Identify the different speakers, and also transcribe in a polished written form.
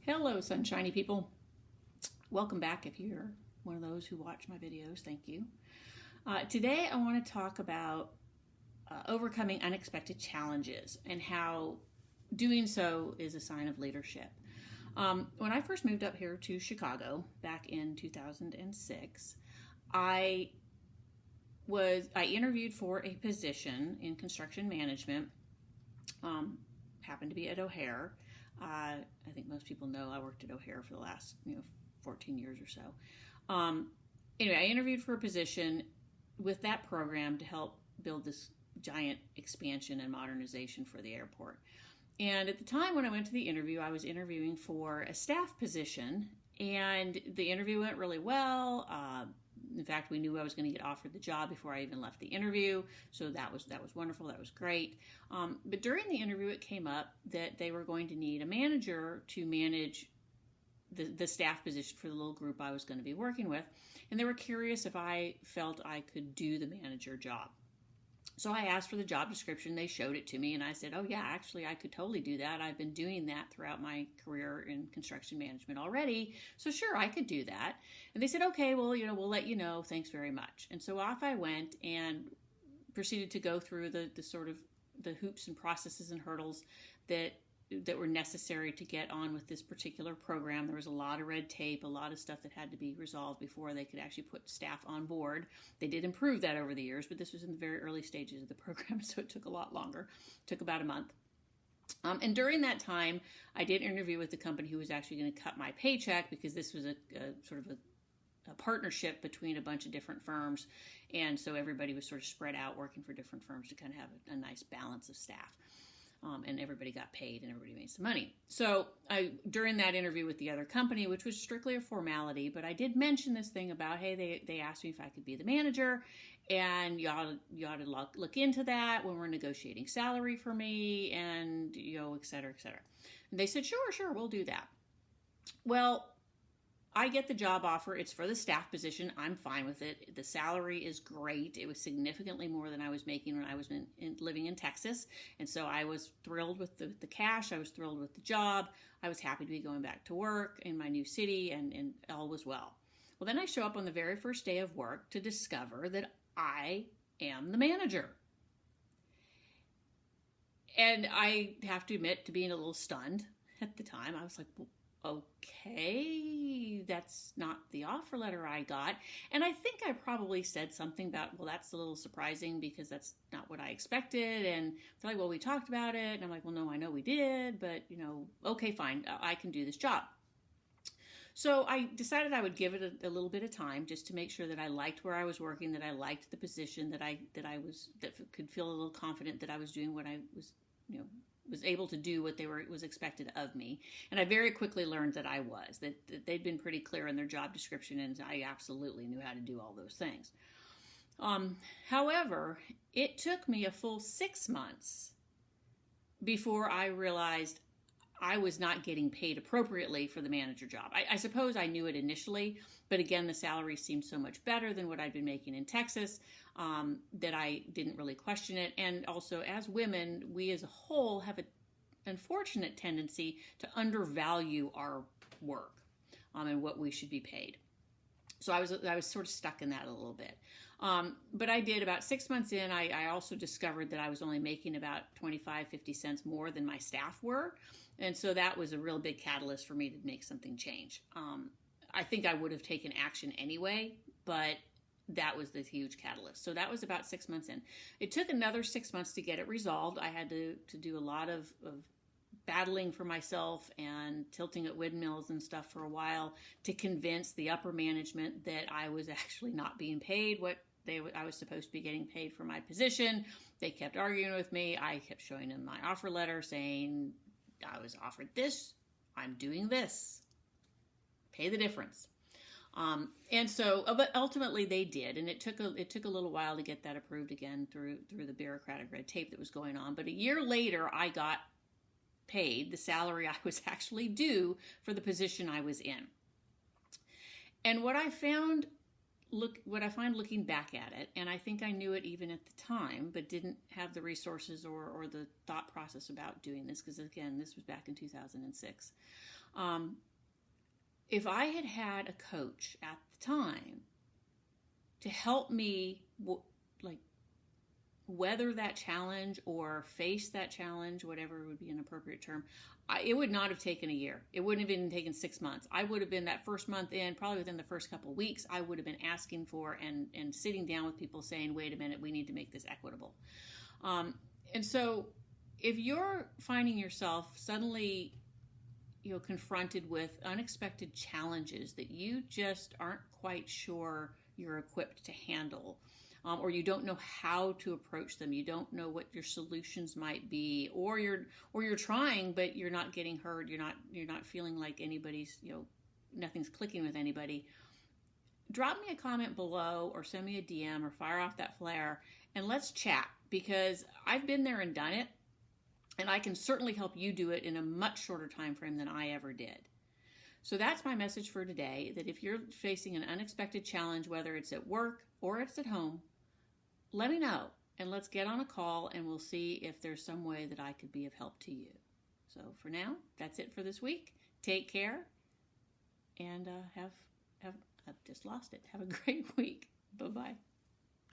Speaker 1: Hello, sunshiny people. Welcome back if you're one of those who watch my videos. Thank you. Today I want to talk about overcoming unexpected challenges and how doing so is a sign of leadership. When I first moved up here to Chicago back in 2006, I interviewed for a position in construction management. Happened to be at O'Hare. I think most people know I worked at O'Hare for the last 14 years or so. Anyway, I interviewed for a position with that program to help build this giant expansion and modernization for the airport. And at the time when I went to the interview, I was interviewing for a staff position, and the interview went really well. In fact, we knew I was going to get offered the job before I even left the interview, so that was wonderful. That was great. But during the interview, it came up that they were going to need a manager to manage the staff position for the little group I was going to be working with, and they were curious if I felt I could do the manager job. So I asked for the job description. They showed it to me, and I said, oh yeah, actually I could totally do that. I've been doing that throughout my career in construction management already, so sure, I could do that. And they said, okay, well, we'll let you know. Thanks very much. And so off I went and proceeded to go through the sort of the hoops and processes and hurdles that were necessary to get on with this particular program. There was a lot of red tape, a lot of stuff that had to be resolved before they could actually put staff on board. They did improve that over the years, but this was in the very early stages of the program, so it took a lot longer. It took about a month. And during that time, I did interview with the company who was actually going to cut my paycheck, because this was a sort of a partnership between a bunch of different firms, and so everybody was sort of spread out working for different firms to kind of have a nice balance of staff. And everybody got paid and everybody made some money. So during that interview with the other company, which was strictly a formality, but I did mention this thing about, hey, they asked me if I could be the manager, and you ought to look into that when we're negotiating salary for me, and et cetera, et cetera. And they said, sure, we'll do that. Well, I get the job offer. It's for the staff position. I'm fine with it. The salary is great. It was significantly more than I was making when I was living in Texas. And so I was thrilled with the cash. I was thrilled with the job. I was happy to be going back to work in my new city, and all was well. Well, then I show up on the very first day of work to discover that I am the manager. And I have to admit to being a little stunned at the time. I was like, well, okay, that's not the offer letter I got. And I think I probably said something about, well, that's a little surprising because that's not what I expected. And they're like, well, we talked about it. And I'm like, well, no, I know we did, but okay, fine, I can do this job. So I decided I would give it a little bit of time just to make sure that I liked where I was working, that I liked the position, that could feel a little confident that I was doing what I was able to do what was expected of me. And I very quickly learned that I was, that they'd been pretty clear in their job description, and I absolutely knew how to do all those things. However, it took me a full 6 months before I realized I was not getting paid appropriately for the manager job. I suppose I knew it initially, but again, the salary seemed so much better than what I'd been making in Texas that I didn't really question it. And also, as women, we as a whole have an unfortunate tendency to undervalue our work and what we should be paid. So I was sort of stuck in that a little bit. But I did about 6 months in, I also discovered that I was only making about 25-50 cents more than my staff were. And so that was a real big catalyst for me to make something change. I think I would have taken action anyway, but that was the huge catalyst. So that was about 6 months in. It took another 6 months to get it resolved. I had to do a lot of battling for myself and tilting at windmills and stuff for a while to convince the upper management that I was actually not being paid what I was supposed to be getting paid for my position. They kept arguing with me. I kept showing them my offer letter saying I was offered this, I'm doing this, pay the difference. And so, but ultimately they did, and it took a little while to get that approved again through the bureaucratic red tape that was going on. But a year later, I got paid the salary I was actually due for the position I was in. And what I find looking back at it, and I think I knew it even at the time, but didn't have the resources or the thought process about doing this, because again, this was back in 2006. If I had had a coach at the time to help me weather that challenge or face that challenge, whatever would be an appropriate term, it would not have taken a year. It wouldn't have even taken 6 months. I would have been that first month in, probably within the first couple of weeks, I would have been asking for and sitting down with people saying, wait a minute, we need to make this equitable. And so if you're finding yourself suddenly confronted with unexpected challenges that you just aren't quite sure you're equipped to handle, or you don't know how to approach them, you don't know what your solutions might be, or you're trying but you're not getting heard, you're not feeling like anybody's, nothing's clicking with anybody, drop me a comment below or send me a DM or fire off that flare and let's chat, because I've been there and done it, and I can certainly help you do it in a much shorter time frame than I ever did. So that's my message for today, that if you're facing an unexpected challenge, whether it's at work or it's at home, let me know and let's get on a call and we'll see if there's some way that I could be of help to you. So for now, that's it for this week. Take care and I've just lost it. Have a great week. Bye-bye.